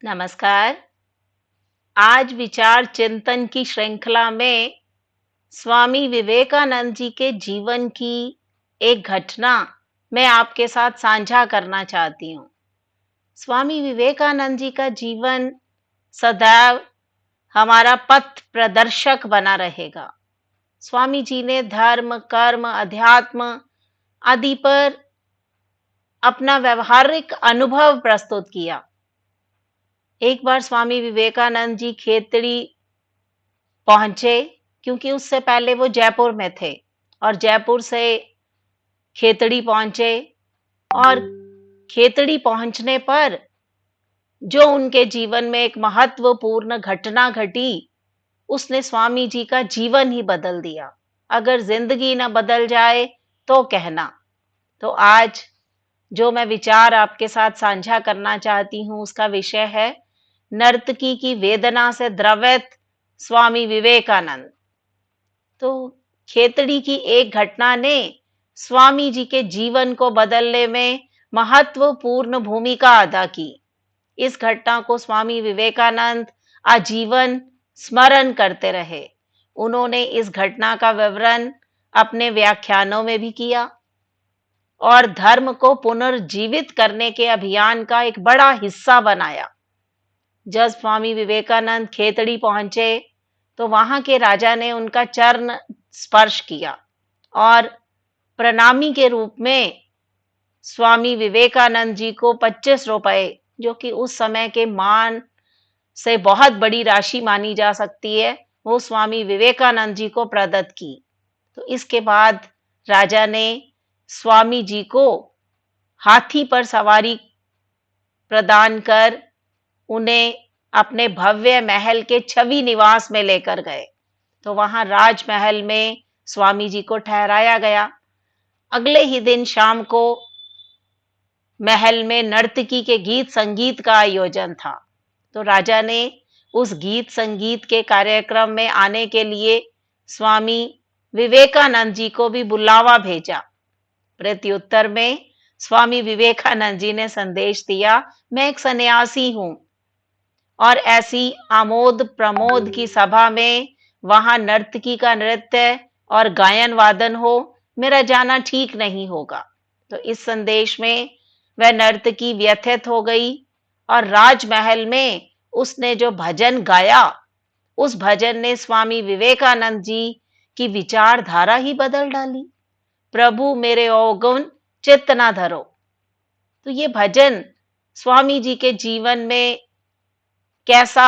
नमस्कार। आज विचार चिंतन की श्रृंखला में स्वामी विवेकानंद जी के जीवन की एक घटना मैं आपके साथ साझा करना चाहती हूँ। स्वामी विवेकानंद जी का जीवन सदैव हमारा पथ प्रदर्शक बना रहेगा। स्वामी जी ने धर्म, कर्म, अध्यात्म आदि पर अपना व्यवहारिक अनुभव प्रस्तुत किया। एक बार स्वामी विवेकानंद जी खेतड़ी पहुंचे, क्योंकि उससे पहले वो जयपुर में थे और जयपुर से खेतड़ी पहुंचे। और खेतड़ी पहुंचने पर जो उनके जीवन में एक महत्वपूर्ण घटना घटी, उसने स्वामी जी का जीवन ही बदल दिया। अगर जिंदगी न बदल जाए तो कहना। तो आज जो मैं विचार आपके साथ साझा करना चाहती हूँ, उसका विषय है नर्तकी की वेदना से द्रवित स्वामी विवेकानंद। तो खेतड़ी की एक घटना ने स्वामी जी के जीवन को बदलने में महत्वपूर्ण भूमिका अदा की। इस घटना को स्वामी विवेकानंद आजीवन स्मरण करते रहे। उन्होंने इस घटना का विवरण अपने व्याख्यानों में भी किया और धर्म को पुनर्जीवित करने के अभियान का एक बड़ा हिस्सा बनाया। जब स्वामी विवेकानंद खेतड़ी पहुंचे तो वहां के राजा ने उनका चरण स्पर्श किया और प्रणामी के रूप में स्वामी विवेकानंद जी को 25 रुपए, जो कि उस समय के मान से बहुत बड़ी राशि मानी जा सकती है, वो स्वामी विवेकानंद जी को प्रदत्त की। तो इसके बाद राजा ने स्वामी जी को हाथी पर सवारी प्रदान कर उन्हें अपने भव्य महल के छवि निवास में लेकर गए। तो वहां राजमहल में स्वामी जी को ठहराया गया। अगले ही दिन शाम को महल में नर्तकी के गीत संगीत का आयोजन था। तो राजा ने उस गीत संगीत के कार्यक्रम में आने के लिए स्वामी विवेकानंद जी को भी बुलावा भेजा। प्रत्युत्तर में स्वामी विवेकानंद जी ने संदेश दिया, मैं एक सन्यासी हूं और ऐसी आमोद प्रमोद की सभा में वहां नर्तकी का नृत्य और गायन वादन हो, मेरा जाना ठीक नहीं होगा। तो इस संदेश में वह नर्तकी व्यथित हो गई और राजमहल में उसने जो भजन गाया, उस भजन ने स्वामी विवेकानंद जी की विचारधारा ही बदल डाली। प्रभु मेरे अवगुण चित्त न धरो। तो ये भजन स्वामी जी के जीवन में कैसा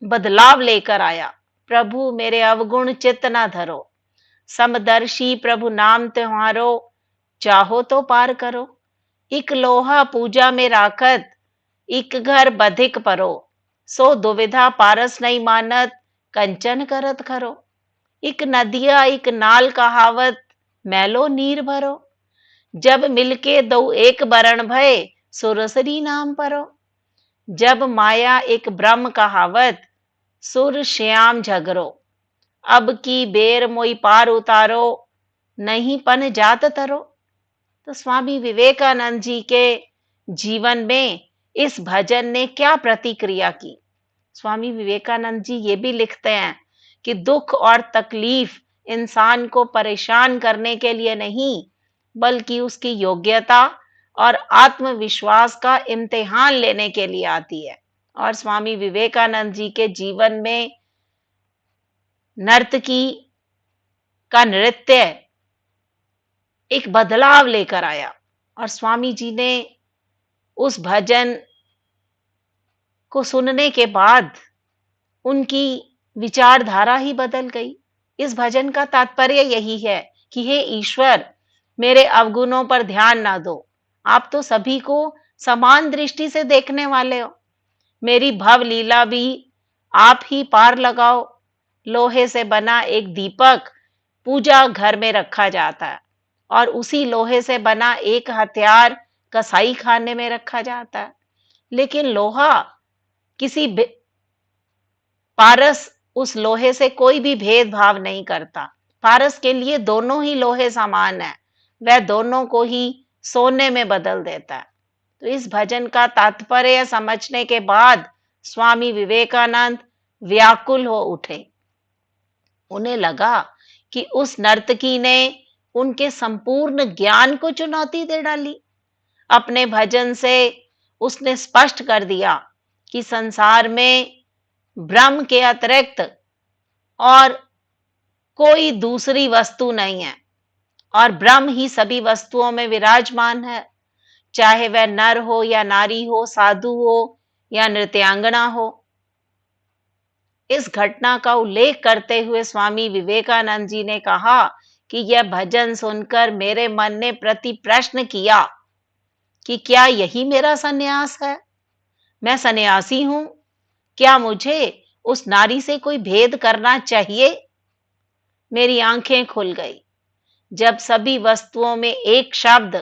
बदलाव लेकर आया। प्रभु मेरे अवगुण चित्त न धरो, समदर्शी प्रभु नाम तुम्हारो, चाहो तो पार करो। इक लोहा पूजा में राखत, इक घर बधिक परो, सो दुविधा पारस नहीं मानत, कंचन करत खरो। इक नदिया इक नाल कहावत, मैलो नीर भरो। जब मिलके दो एक बरण भय, सुरसरी नाम परो। जब माया एक ब्रह्म कहावत, सुर श्याम झगरो। अब की बेर मोई पार उतारो, नहीं पन जात तरो। तो स्वामी विवेकानंद जी के जीवन में इस भजन ने क्या प्रतिक्रिया की। स्वामी विवेकानंद जी ये भी लिखते हैं कि दुख और तकलीफ इंसान को परेशान करने के लिए नहीं, बल्कि उसकी योग्यता और आत्मविश्वास का इम्तिहान लेने के लिए आती है। और स्वामी विवेकानंद जी के जीवन में नर्तकी का नृत्य एक बदलाव लेकर आया और स्वामी जी ने उस भजन को सुनने के बाद उनकी विचारधारा ही बदल गई। इस भजन का तात्पर्य यही है कि हे ईश्वर, मेरे अवगुणों पर ध्यान ना दो। आप तो सभी को समान दृष्टि से देखने वाले हो। मेरी भव लीला भी आप ही पार लगाओ। लोहे से बना एक दीपक पूजा घर में रखा जाता है और उसी लोहे से बना एक हथियार कसाई खाने में रखा जाता है। लेकिन लोहा किसी पारस उस लोहे से कोई भी भेदभाव नहीं करता। पारस के लिए दोनों ही लोहे समान है, वह दोनों को ही सोने में बदल देता है। तो इस भजन का तात्पर्य समझने के बाद स्वामी विवेकानंद व्याकुल हो उठे। उन्हें लगा कि उस नर्तकी ने उनके संपूर्ण ज्ञान को चुनौती दे डाली। अपने भजन से उसने स्पष्ट कर दिया कि संसार में ब्रह्म के अतिरिक्त और कोई दूसरी वस्तु नहीं है और ब्रह्म ही सभी वस्तुओं में विराजमान है, चाहे वह नर हो या नारी हो, साधु हो या नृत्यांगना हो। इस घटना का उल्लेख करते हुए स्वामी विवेकानंद जी ने कहा कि यह भजन सुनकर मेरे मन ने प्रति प्रश्न किया कि क्या यही मेरा सन्यास है? मैं सन्यासी हूं? क्या मुझे उस नारी से कोई भेद करना चाहिए? मेरी आंखें खुल गई जब सभी वस्तुओं में एक शब्द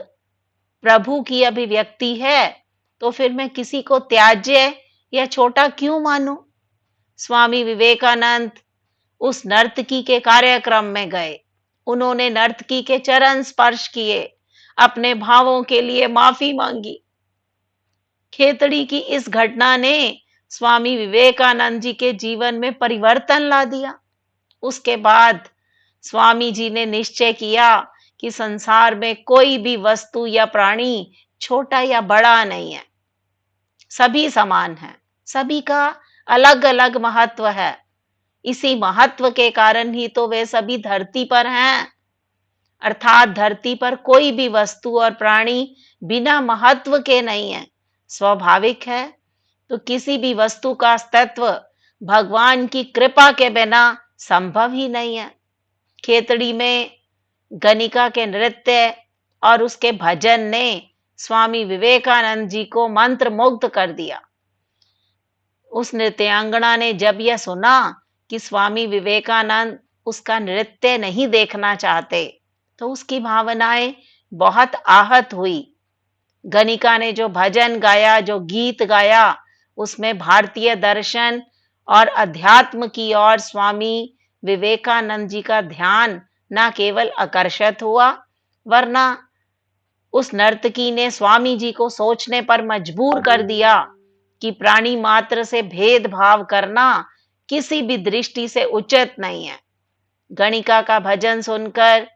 प्रभु की अभिव्यक्ति है, तो फिर मैं किसी को त्याज्य या छोटा क्यों मानूं? स्वामी विवेकानंद उस नर्तकी के कार्यक्रम में गए। उन्होंने नर्तकी के चरण स्पर्श किए, अपने भावों के लिए माफी मांगी। खेतड़ी की इस घटना ने स्वामी विवेकानंद जी के जीवन में परिवर्तन ला दिया। उसके बाद स्वामी जी ने निश्चय किया कि संसार में कोई भी वस्तु या प्राणी छोटा या बड़ा नहीं है, सभी समान हैं, सभी का अलग अलग महत्व है। इसी महत्व के कारण ही तो वे सभी धरती पर हैं। अर्थात धरती पर कोई भी वस्तु और प्राणी बिना महत्व के नहीं है, स्वाभाविक है। तो किसी भी वस्तु का अस्तित्व भगवान की कृपा के बिना संभव ही नहीं है। खेतड़ी में गणिका के नृत्य और उसके भजन ने स्वामी विवेकानंद जी को मंत्र मुग्ध कर दिया। उस नृत्यांगना ने जब यह सुना कि स्वामी विवेकानंद उसका नृत्य नहीं देखना चाहते, तो उसकी भावनाएं बहुत आहत हुई। गणिका ने जो भजन गाया, जो गीत गाया, उसमें भारतीय दर्शन और अध्यात्म की ओर स्वामी विवेकानंद जी का ध्यान न केवल आकर्षित हुआ, वरना उस नर्तकी ने स्वामी जी को सोचने पर मजबूर कर दिया कि प्राणी मात्र से भेदभाव करना किसी भी दृष्टि से उचित नहीं है। गणिका का भजन सुनकर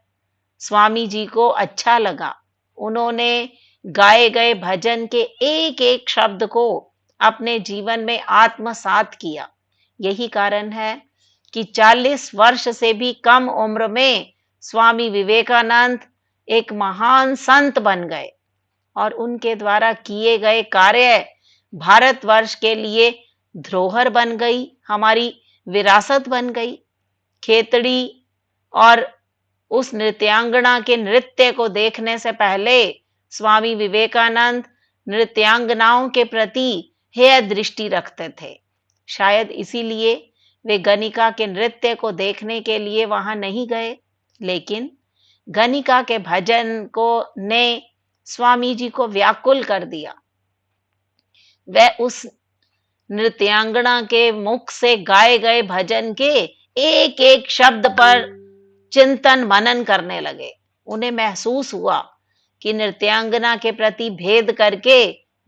स्वामी जी को अच्छा लगा। उन्होंने गाए गए भजन के एक एक शब्द को अपने जीवन में आत्मसात किया। यही कारण है कि 40 वर्ष से भी कम उम्र में स्वामी विवेकानंद एक महान संत बन गए और उनके द्वारा किए गए कार्य भारतवर्ष के लिए धरोहर बन गई, हमारी विरासत बन गई। खेतड़ी और उस नृत्यांगना के नृत्य को देखने से पहले स्वामी विवेकानंद नृत्यांगनाओं के प्रति हेय दृष्टि रखते थे। शायद इसीलिए वे गणिका के नृत्य को देखने के लिए वहां नहीं गए, लेकिन गणिका के भजन को ने स्वामी जी को व्याकुल कर दिया। वह उस नृत्यांगना के मुख से गाए गए भजन के एक एक शब्द पर चिंतन मनन करने लगे। उन्हें महसूस हुआ कि नृत्यांगना के प्रति भेद करके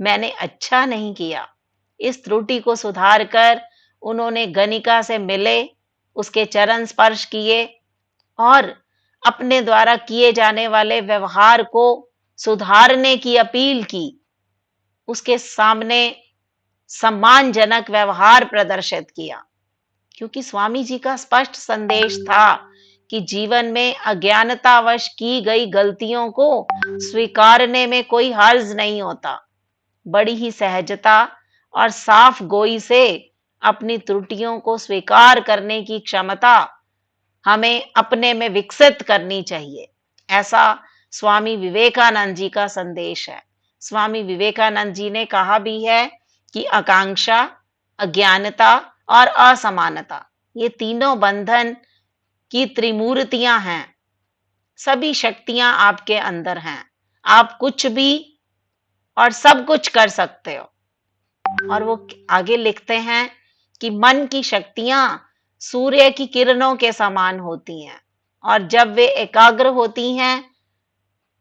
मैंने अच्छा नहीं किया। इस त्रुटि को सुधार कर उन्होंने गणिका से मिले, उसके चरण स्पर्श किए और अपने द्वारा किए जाने वाले व्यवहार को सुधारने की अपील की। उसके सामने सम्मानजनक व्यवहार प्रदर्शित किया, क्योंकि स्वामी जी का स्पष्ट संदेश था कि जीवन में अज्ञानतावश की गई गलतियों को स्वीकारने में कोई हर्ज नहीं होता। बड़ी ही सहजता और साफ गोई से अपनी त्रुटियों को स्वीकार करने की क्षमता हमें अपने में विकसित करनी चाहिए। ऐसा स्वामी विवेकानंद जी का संदेश है। स्वामी विवेकानंद जी ने कहा भी है कि आकांक्षा, अज्ञानता और असमानता, ये तीनों बंधन की त्रिमूर्तियां हैं। सभी शक्तियां आपके अंदर हैं। आप कुछ भी और सब कुछ कर सकते हो। और वो आगे लिखते हैं कि मन की शक्तियां सूर्य की किरणों के समान होती हैं और जब वे एकाग्र होती हैं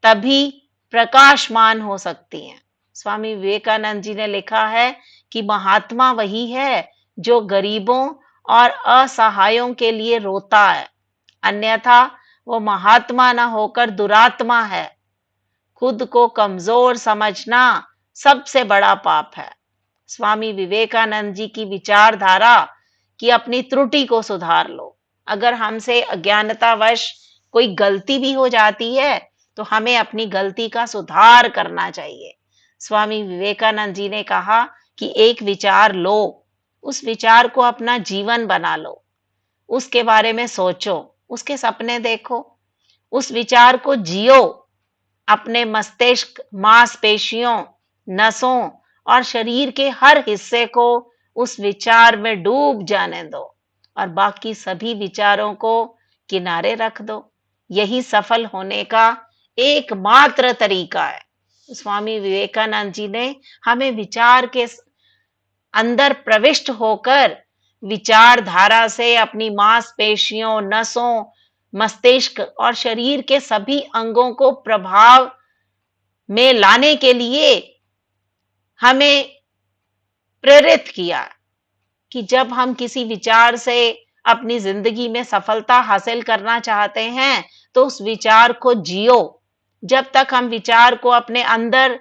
तभी प्रकाशमान हो सकती हैं। स्वामी विवेकानंद जी ने लिखा है कि महात्मा वही है जो गरीबों और असहायों के लिए रोता है, अन्यथा वो महात्मा न होकर दुरात्मा है। खुद को कमजोर समझना सबसे बड़ा पाप है। स्वामी विवेकानंद जी की विचारधारा कि अपनी त्रुटि को सुधार लो। अगर हमसे अज्ञानतावश कोई गलती भी हो जाती है तो हमें अपनी गलती का सुधार करना चाहिए। स्वामी विवेकानंद जी ने कहा कि एक विचार लो, उस विचार को अपना जीवन बना लो, उसके बारे में सोचो, उसके सपने देखो, उस विचार को जियो, अपने मस्तिष्क, मांसपेशियों, नसों और शरीर के हर हिस्से को उस विचार में डूब जाने दो और बाकी सभी विचारों को किनारे रख दो। यही सफल होने का एकमात्र तरीका है। स्वामी विवेकानंद जी ने हमें विचार के अंदर प्रविष्ट होकर विचारधारा से अपनी मांसपेशियों, नसों, मस्तिष्क और शरीर के सभी अंगों को प्रभाव में लाने के लिए हमें प्रेरित किया कि जब हम किसी विचार से अपनी जिंदगी में सफलता हासिल करना चाहते हैं तो उस विचार को जियो। जब तक हम विचार को अपने अंदर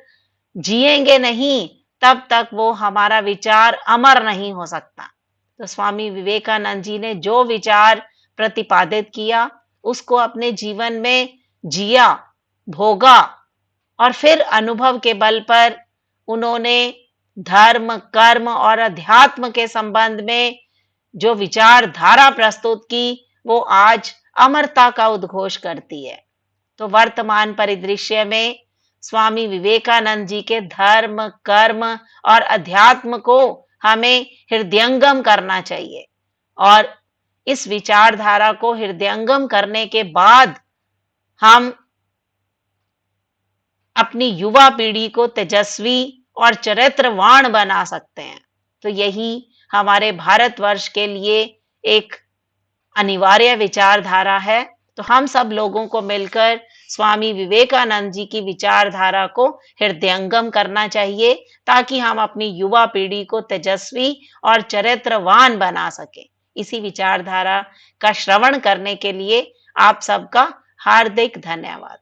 जिएंगे नहीं, तब तक वो हमारा विचार अमर नहीं हो सकता। तो स्वामी विवेकानंद जी ने जो विचार प्रतिपादित किया उसको अपने जीवन में जिया, भोगा और फिर अनुभव के बल पर उन्होंने धर्म, कर्म और अध्यात्म के संबंध में जो विचारधारा प्रस्तुत की वो आज अमरता का उद्घोष करती है। तो वर्तमान परिदृश्य में स्वामी विवेकानंद जी के धर्म, कर्म और अध्यात्म को हमें हृदयंगम करना चाहिए और इस विचारधारा को हृदयंगम करने के बाद हम अपनी युवा पीढ़ी को तेजस्वी और चरित्रवान बना सकते हैं। तो यही हमारे भारतवर्ष के लिए एक अनिवार्य विचारधारा है। तो हम सब लोगों को मिलकर स्वामी विवेकानंद जी की विचारधारा को हृदयंगम करना चाहिए ताकि हम अपनी युवा पीढ़ी को तेजस्वी और चरित्रवान बना सके। इसी विचारधारा का श्रवण करने के लिए आप सबका हार्दिक धन्यवाद।